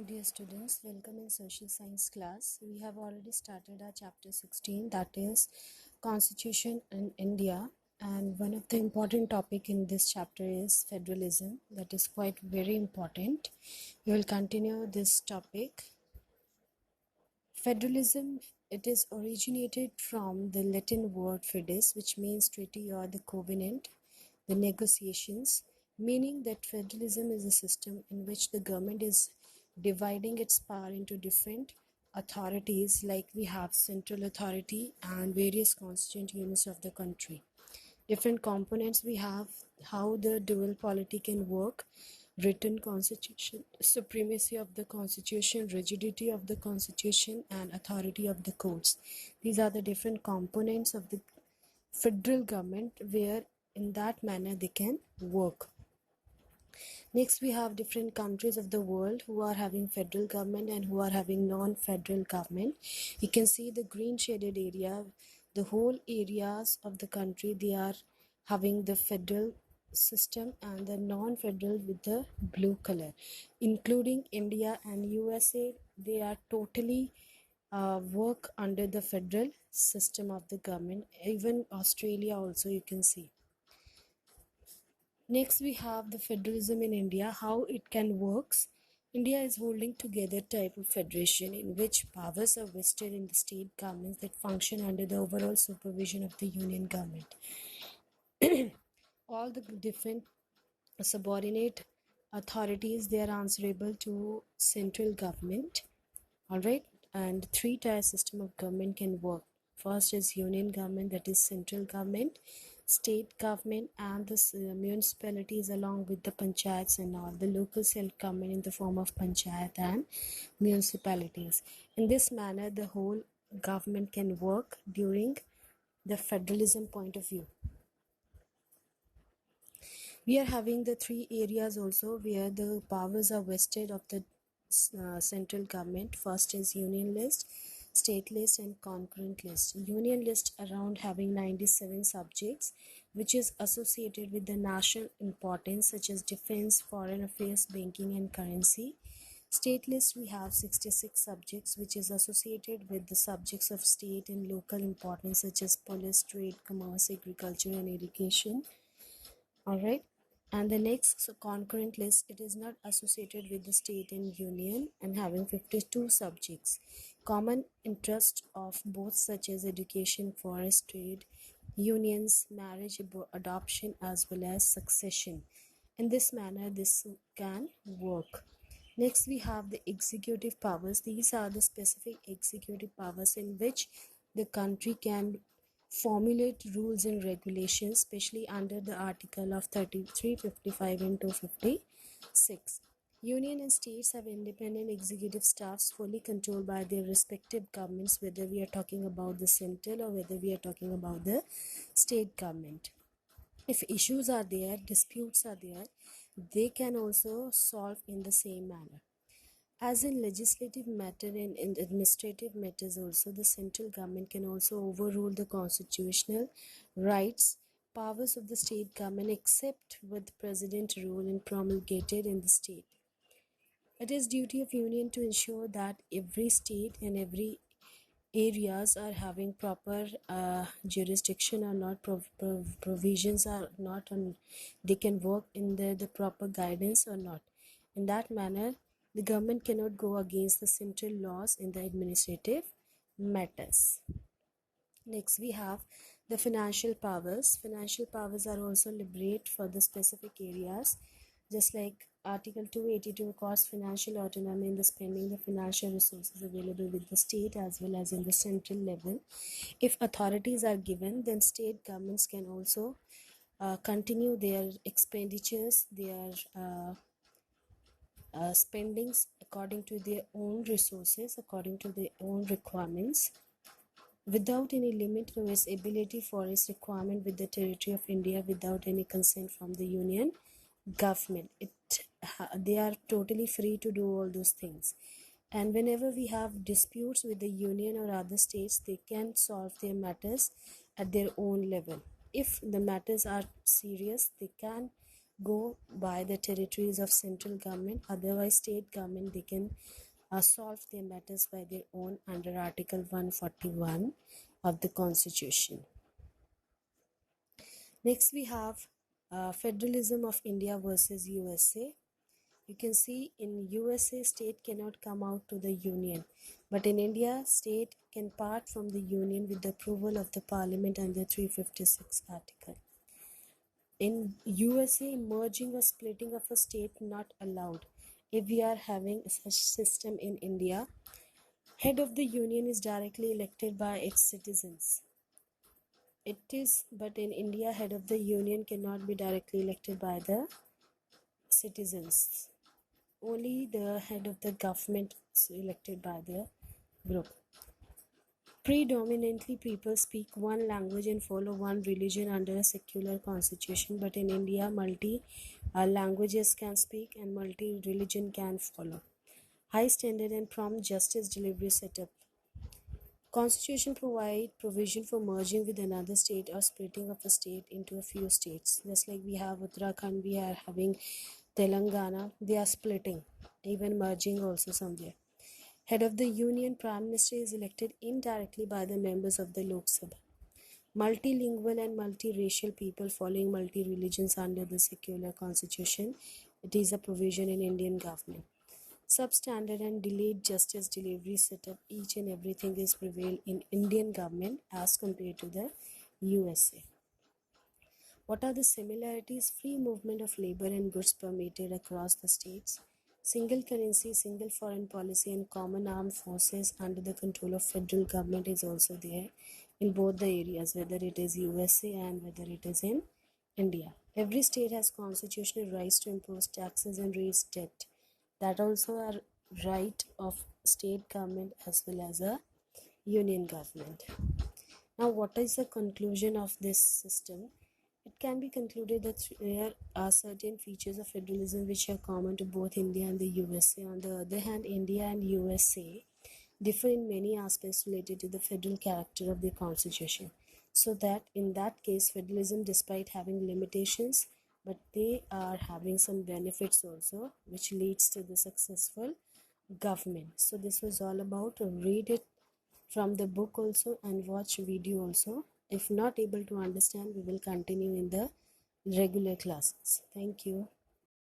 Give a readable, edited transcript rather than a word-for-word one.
Dear students, welcome in social science class. We have already started our chapter 16, that is Constitution in India, and one of the important topic in this chapter is federalism. That is quite very important. We will continue this topic. Federalism, it is originated from the Latin word fides, which means treaty or the covenant, the negotiations, meaning that federalism is a system in which the government is dividing its power into different authorities, like we have central authority and various constituent units of the country. Different components we have, how the dual polity can work, written constitution, supremacy of the constitution, rigidity of the constitution, and authority of the courts. These are the different components of the federal government where in that manner they can work. Next, we have different countries of the world who are having federal government and who are having non-federal government. You can see the green shaded area, the whole areas of the country, they are having the federal system, and the non-federal with the blue color, including India and USA. They are totally work under the federal system of the government. Even Australia also you can see. Next, we have the federalism in India, how it can works. India is holding together type of federation in which powers are vested in the state governments that function under the overall supervision of the union government. All the different subordinate authorities, they are answerable to central government. All right, and three-tier system of government can work. First is union government, that is central government, state government, and the municipalities along with the panchayats and all the local self-government in the form of panchayat and municipalities. In this manner, the whole government can work during the federalism point of view. We are having the three areas also where the powers are vested of the central government. First is union list, state list, and concurrent list. Union list around having 97 subjects, which is associated with the national importance such as defense, foreign affairs, banking, and currency. State list, we have 66 subjects, which is associated with the subjects of state and local importance such as police, trade, commerce, agriculture, and irrigation. All right, and the next concurrent list, it is not associated with the state and union and having 52 subjects, common interest of both such as education, forest, trade, unions, marriage, adoption, as well as succession. In this manner this can work. Next, we have the executive powers. These are the specific executive powers in which the country can formulate rules and regulations, especially under the article of 33, 55, and 256. Union and states have independent executive staffs fully controlled by their respective governments, whether we are talking about the central or whether we are talking about the state government. If issues are there, disputes are there, they can also solve in the same manner. As in legislative matter and in administrative matters also, the central government can also overrule the constitutional rights, powers of the state government except with president rule and promulgated in the state. It is duty of union to ensure that every state and every areas are having proper jurisdiction or not, provisions are not on, they can work in the proper guidance or not. In that manner, the government cannot go against the central laws in the administrative matters. Next, we have the financial powers. Financial powers are also liberate for the specific areas, just like Article 282 accords financial autonomy in the spending the financial resources available with the state as well as in the central level. If authorities are given, then state governments can also continue their expenditures, their spendings according to their own resources, according to their own requirements, without any limit to its ability for its requirement with the territory of India, without any consent from the union government. They are totally free to do all those things. And whenever we have disputes with the union or other states, they can solve their matters at their own level. If the matters are serious, they can go by the territories of central government. Otherwise, state government, they can solve their matters by their own under Article 141 of the Constitution. Next, we have federalism of India versus USA. You can see in USA, state cannot come out to the union, but in India, state can part from the union with the approval of the parliament under 356 article. In USA, merging or splitting of a state not allowed. If we are having such system in India, head of the union is directly elected by its citizens. It is, but in India, head of the union cannot be directly elected by the citizens. Only the head of the government is elected by the group. Predominantly, people speak one language and follow one religion under a secular constitution, but in India, multi languages can speak and multi religion can follow. High standard and prompt justice delivery setup. Constitution provide provision for merging with another state or splitting of a state into a few states. Just like we have Uttarakhand, we are having Telangana, they are splitting, even merging also somewhere. Head of the Union, Prime Minister is elected indirectly by the members of the Lok Sabha. Multilingual and multiracial people following multi-religions under the secular constitution. It is a provision in Indian government. Substandard and delayed justice delivery setup. Each and everything is prevail in Indian government as compared to the USA. What are the similarities? Free movement of labor and goods permitted across the states. Single currency, single foreign policy, and common armed forces under the control of federal government is also there in both the areas, whether it is USA and whether it is in India. Every state has constitutional rights to impose taxes and raise debt. That also are right of state government as well as a union government. Now, what is the conclusion of this system? It can be concluded that there are certain features of federalism which are common to both India and the USA. On the other hand, India and USA differ in many aspects related to the federal character of the constitution. So that in that case, federalism, despite having limitations, but they are having some benefits also, which leads to the successful government. So this was all about. Read it from the book also and watch video also. If not able to understand, we will continue in the regular classes. Thank you.